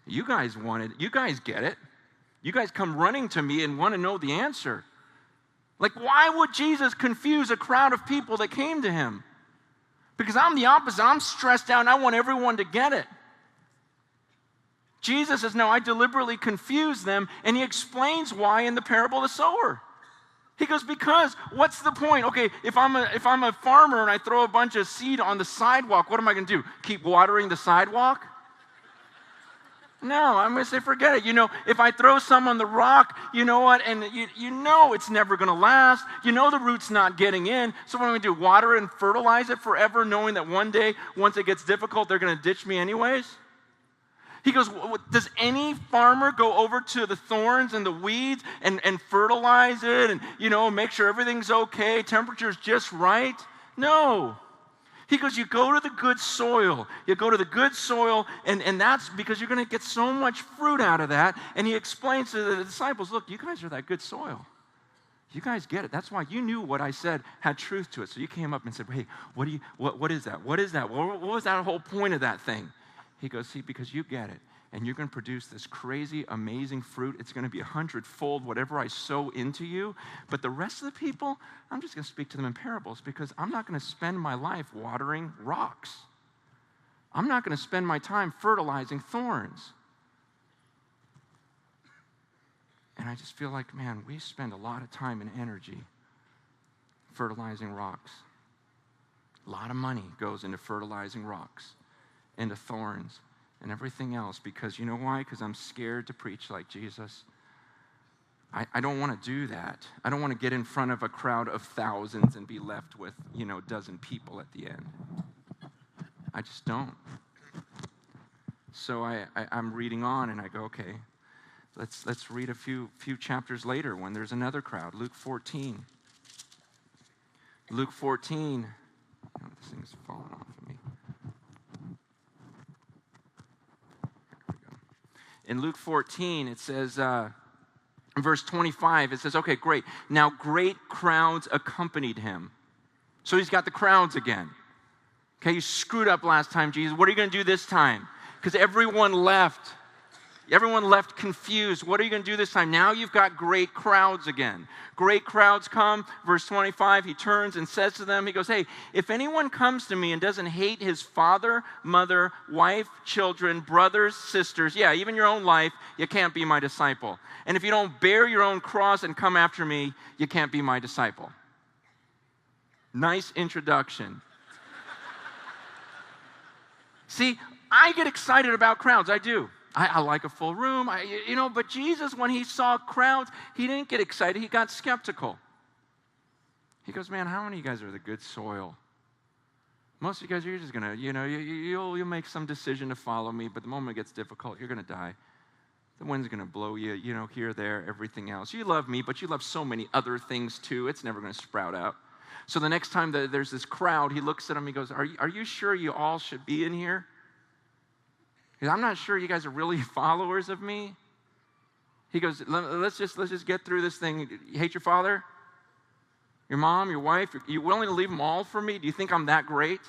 You guys get it. You guys come running to me and want to know the answer. Like, why would Jesus confuse a crowd of people that came to him? Because I'm the opposite. I'm stressed out and I want everyone to get it. Jesus says, no, I deliberately confuse them, and he explains why in the parable of the sower. He goes, because what's the point? Okay, if I'm a farmer and I throw a bunch of seed on the sidewalk, what am I going to do? Keep watering the sidewalk? No, I'm going to say forget it. If I throw some on the rock, you know what? And you know it's never going to last. You know the root's not getting in. So what am I going to do? Water and fertilize it forever, knowing that one day, once it gets difficult, they're going to ditch me anyways? He goes, does any farmer go over to the thorns and the weeds and fertilize it and, make sure everything's okay, temperature's just right? No. He goes, you go to the good soil. You go to the good soil, and that's because you're going to get so much fruit out of that. And he explains to the disciples, look, you guys are that good soil. You guys get it. That's why you knew what I said had truth to it. So you came up and said, hey, what is that? What is that? What was that whole point of that thing? He goes, see, because you get it, and you're going to produce this crazy, amazing fruit. It's going to be 100-fold whatever I sow into you. But the rest of the people, I'm just going to speak to them in parables because I'm not going to spend my life watering rocks. I'm not going to spend my time fertilizing thorns. And I just feel like, man, we spend a lot of time and energy fertilizing rocks. A lot of money goes into fertilizing rocks, into thorns, and everything else. Because you know why? Because I'm scared to preach like Jesus. I don't want to do that. I don't want to get in front of a crowd of thousands and be left with, a dozen people at the end. I just don't. So I'm reading on, and I go, okay, let's read a few chapters later when there's another crowd. Luke 14. Luke 14. Oh, this thing's falling off of me. In Luke 14, it says, in verse 25, it says, okay, great. Now great crowds accompanied him. So he's got the crowds again. Okay, you screwed up last time, Jesus. What are you going to do this time? Because everyone left. Everyone left confused. What are you going to do this time? Now you've got great crowds again. Great crowds come. Verse 25, he turns and says to them, he goes, hey, if anyone comes to me and doesn't hate his father, mother, wife, children, brothers, sisters, yeah, even your own life, you can't be my disciple. And if you don't bear your own cross and come after me, you can't be my disciple. Nice introduction. See, I get excited about crowds. I do. I like a full room, but Jesus, when he saw crowds, he didn't get excited. He got skeptical. He goes, man, how many of you guys are the good soil? Most of you guys, you're just going to, you'll make some decision to follow me, but the moment it gets difficult, you're going to die. The wind's going to blow you, here, there, everything else. You love me, but you love so many other things too. It's never going to sprout out. So the next time that there's this crowd, he looks at them, he goes, are you sure you all should be in here? I'm not sure you guys are really followers of me. He goes, let's just get through this thing. You hate your father, your mom, your wife? You're willing to leave them all for me? Do you think I'm that great?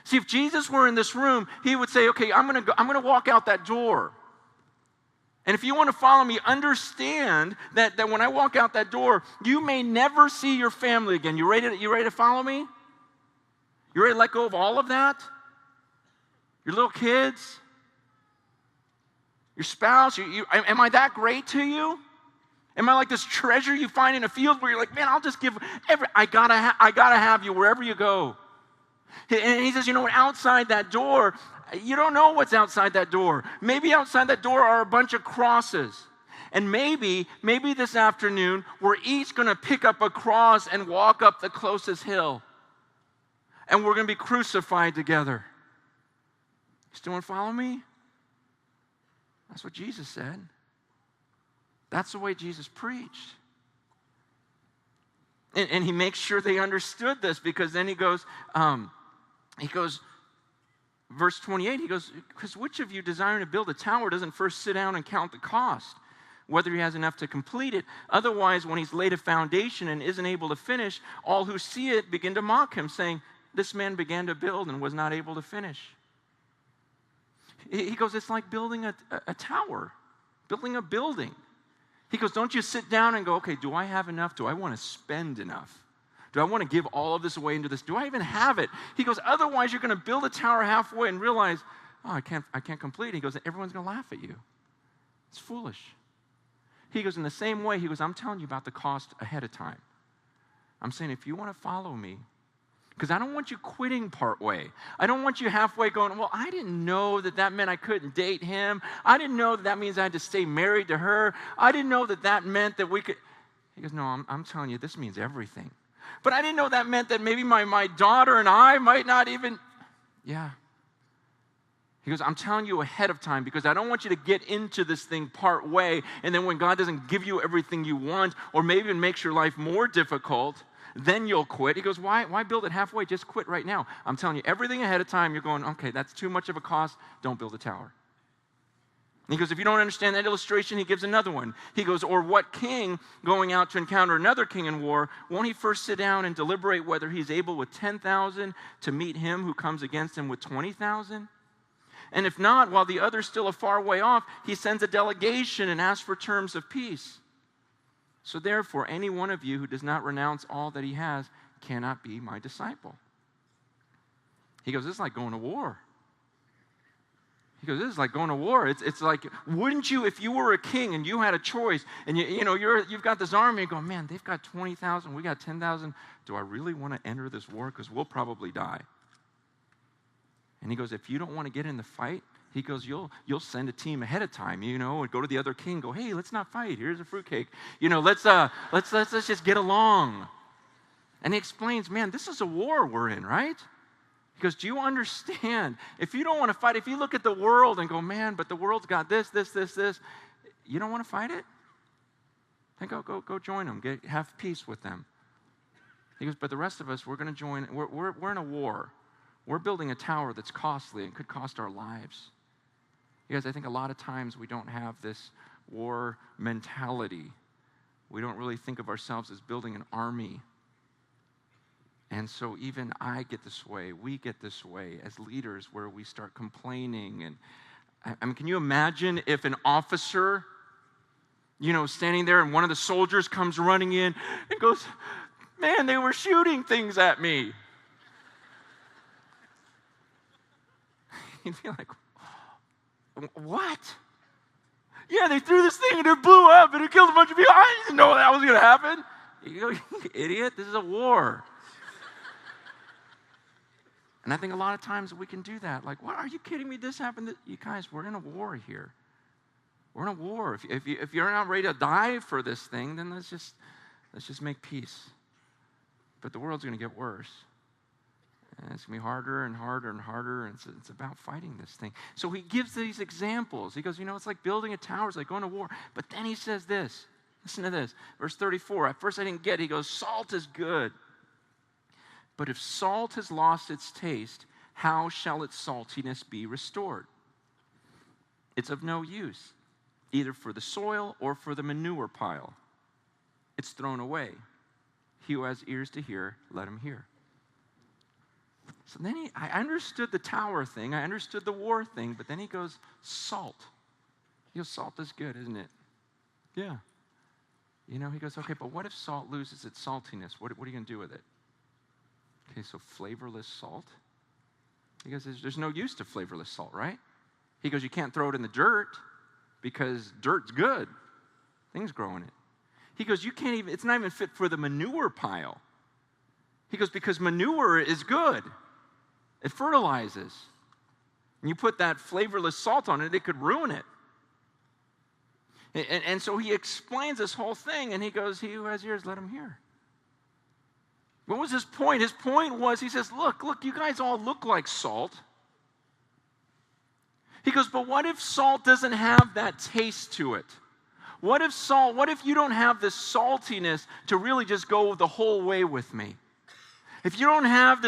See, if Jesus were in this room, he would say, okay, I'm gonna walk out that door. And if you want to follow me, understand that when I walk out that door, you may never see your family again. You ready to follow me? You ready to let go of all of that? Your little kids, your spouse, am I that great to you? Am I like this treasure you find in a field where you're like, man, I'll just give I gotta have you wherever you go. And he says, outside that door, you don't know what's outside that door. Maybe outside that door are a bunch of crosses. And maybe this afternoon, we're each going to pick up a cross and walk up the closest hill. And we're going to be crucified together. Still want to follow me? That's what Jesus said. That's the way Jesus preached. And he makes sure they understood this, because then he goes, verse 28, he goes, because which of you desiring to build a tower doesn't first sit down and count the cost, whether he has enough to complete it? Otherwise, when he's laid a foundation and isn't able to finish, all who see it begin to mock him, saying, this man began to build and was not able to finish. He goes, it's like building a tower, building a building. He goes, don't you sit down and go, okay, do I have enough? Do I want to spend enough? Do I want to give all of this away into this? Do I even have it? He goes, otherwise you're going to build a tower halfway and realize, oh, I can't complete it. He goes, everyone's going to laugh at you. It's foolish. He goes, in the same way, he goes, I'm telling you about the cost ahead of time. I'm saying, if you want to follow me, because I don't want you quitting part way. I don't want you halfway going, well, I didn't know that meant I couldn't date him. I didn't know that means I had to stay married to her. I didn't know that meant that we could. He goes, no, I'm telling you, this means everything. But I didn't know that meant that maybe my daughter and I might not even, yeah. He goes, I'm telling you ahead of time because I don't want you to get into this thing part way, and then when God doesn't give you everything you want, or maybe even makes your life more difficult, then you'll quit. He goes, why build it halfway? Just quit right now. I'm telling you everything ahead of time. You're going, okay, that's too much of a cost. Don't build a tower. And he goes, if you don't understand that illustration, he gives another one. He goes, or what king going out to encounter another king in war, won't he first sit down and deliberate whether he's able with 10,000 to meet him who comes against him with 20,000? And if not, while the other's still a far way off, he sends a delegation and asks for terms of peace. So therefore, any one of you who does not renounce all that he has cannot be my disciple. He goes, this is like going to war. He goes, this is like going to war. It's like, wouldn't you, if you were a king and you had a choice, and you've got this army, and you go, man, they've got 20,000, we got 10,000. Do I really want to enter this war? Because we'll probably die. And he goes, if you don't want to get in the fight, he goes, you'll send a team ahead of time, and go to the other king, go, hey, let's not fight. Here's a fruitcake. Let's just get along. And he explains, man, this is a war we're in, right? He goes, do you understand? If you don't want to fight, if you look at the world and go, man, but the world's got this, you don't want to fight it? Then go join them. Have peace with them. He goes, but the rest of us, we're going to join. We're in a war. We're building a tower that's costly and could cost our lives. You guys, I think a lot of times we don't have this war mentality. We don't really think of ourselves as building an army. And so even I get this way, we get this way as leaders where we start complaining. And I mean, can you imagine if an officer, standing there and one of the soldiers comes running in and goes, man, they were shooting things at me. You'd be like, what? Yeah, they threw this thing and it blew up and it killed a bunch of people. I didn't know that was going to happen. You go, you idiot, this is a war. And I think a lot of times we can do that. Like, what? Are you kidding me? This happened. You guys, we're in a war here. We're in a war. If you're not ready to die for this thing, then let's just make peace. But the world's going to get worse. And it's going to be harder and harder and harder, and it's about fighting this thing. So he gives these examples. He goes, it's like building a tower. It's like going to war. But then he says this. Listen to this. Verse 34. At first I didn't get it. He goes, salt is good. But if salt has lost its taste, how shall its saltiness be restored? It's of no use, either for the soil or for the manure pile. It's thrown away. He who has ears to hear, let him hear. So then I understood the tower thing, I understood the war thing, but then he goes, salt. He goes, salt is good, isn't it? Yeah. He goes, okay, but what if salt loses its saltiness? What are you going to do with it? Okay, so flavorless salt? He goes, there's no use to flavorless salt, right? He goes, you can't throw it in the dirt because dirt's good. Things grow in it. He goes, it's not even fit for the manure pile. He goes, because manure is good. It fertilizes. And you put that flavorless salt on it, it could ruin it. And so he explains this whole thing, and he goes, he who has ears, let him hear. What was his point? His point was, he says, look, you guys all look like salt. He goes, but what if salt doesn't have that taste to it? What if you don't have this saltiness to really just go the whole way with me? If you don't have this